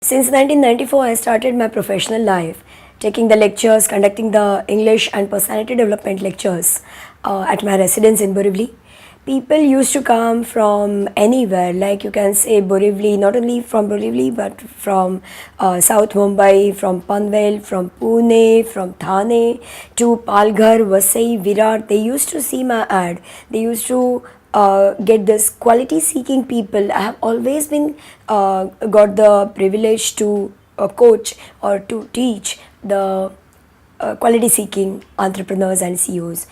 Since 1994, I started my professional life, taking the lectures, conducting the English and personality development lectures at my residence in Borivali. People used to come from anywhere, like you can say Borivali, not only from Borivali, but from South Mumbai, from Panvel, from Pune, from Thane to Palghar, Vasai, Virat. They used to see my ad. They used to get this quality seeking people. I have always been got the privilege to coach or to teach the quality seeking entrepreneurs and CEOs.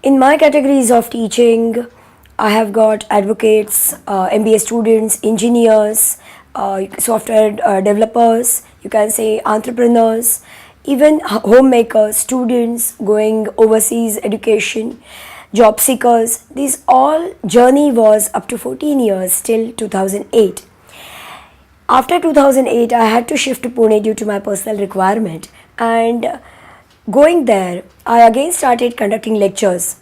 In my categories of teaching, I have got advocates, MBA students, engineers, software developers, you can say entrepreneurs, even homemakers, students going overseas education, job seekers. This all journey was up to 14 years till 2008. After 2008, I had to shift to Pune due to my personal requirement, and going there, I again started conducting lectures.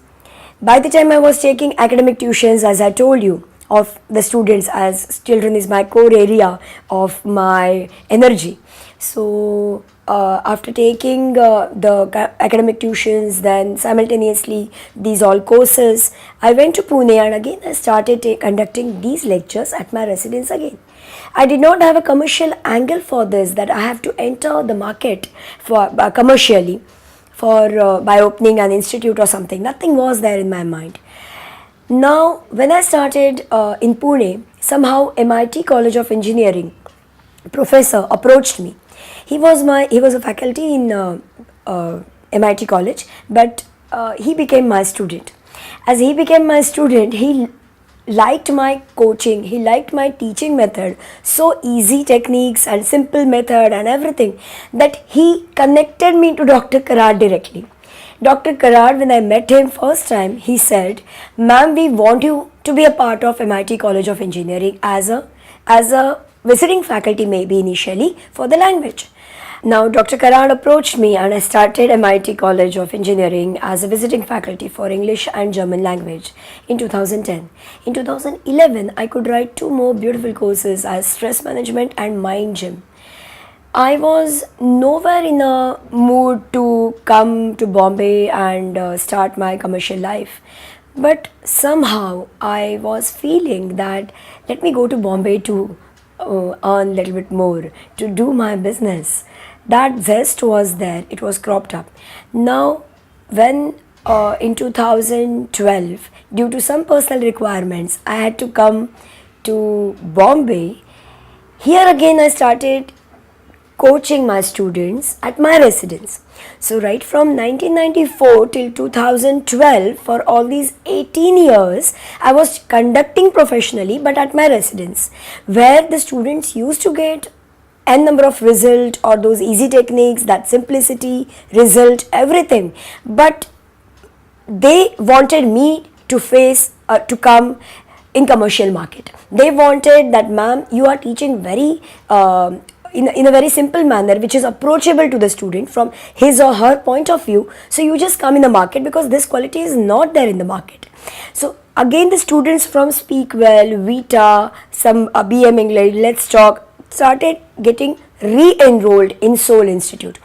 By the time I was taking academic tuitions, as I told you, of the students, as children is my core area of my energy. So after taking the academic tuitions, then simultaneously these all courses, I went to Pune and again I started conducting these lectures at my residence again. I did not have a commercial angle for this, that I have to enter the market for commercially for by opening an institute or something. Nothing was there in my mind. Now, when I started in Pune, somehow MIT College of Engineering professor approached me. He was a faculty in MIT College, but he became my student. As he became my student, he liked my coaching, he liked my teaching method, so easy techniques and simple method and everything, that he connected me to Dr. Karad directly. Dr. Karad, when I met him first time, he said, "Ma'am, we want you to be a part of MIT College of Engineering as a visiting faculty, maybe initially for the language." Now Dr. Karad approached me and I started MIT College of Engineering as a visiting faculty for English and German language in 2010. In 2011, I could write two more beautiful courses as stress management and mind gym. I was nowhere in a mood to come to Bombay and start my commercial life. But somehow I was feeling that let me go to Bombay to earn a little bit more, to do my business. That zest was there, it was cropped up. Now, when in 2012, due to some personal requirements, I had to come to Bombay. Here again, I started coaching my students at my residence. So right from 1994 till 2012, for all these 18 years, I was conducting professionally but at my residence, where the students used to get n number of result or those easy techniques, that simplicity, result, everything. But they wanted me to to come in commercial market. They wanted that, "Ma'am, you are teaching very in a very simple manner, which is approachable to the student from his or her point of view. So you just come in the market because this quality is not there in the market." So again, the students from Speak Well, Vita, some BM English, Let's Talk started getting re-enrolled in Soul Institute.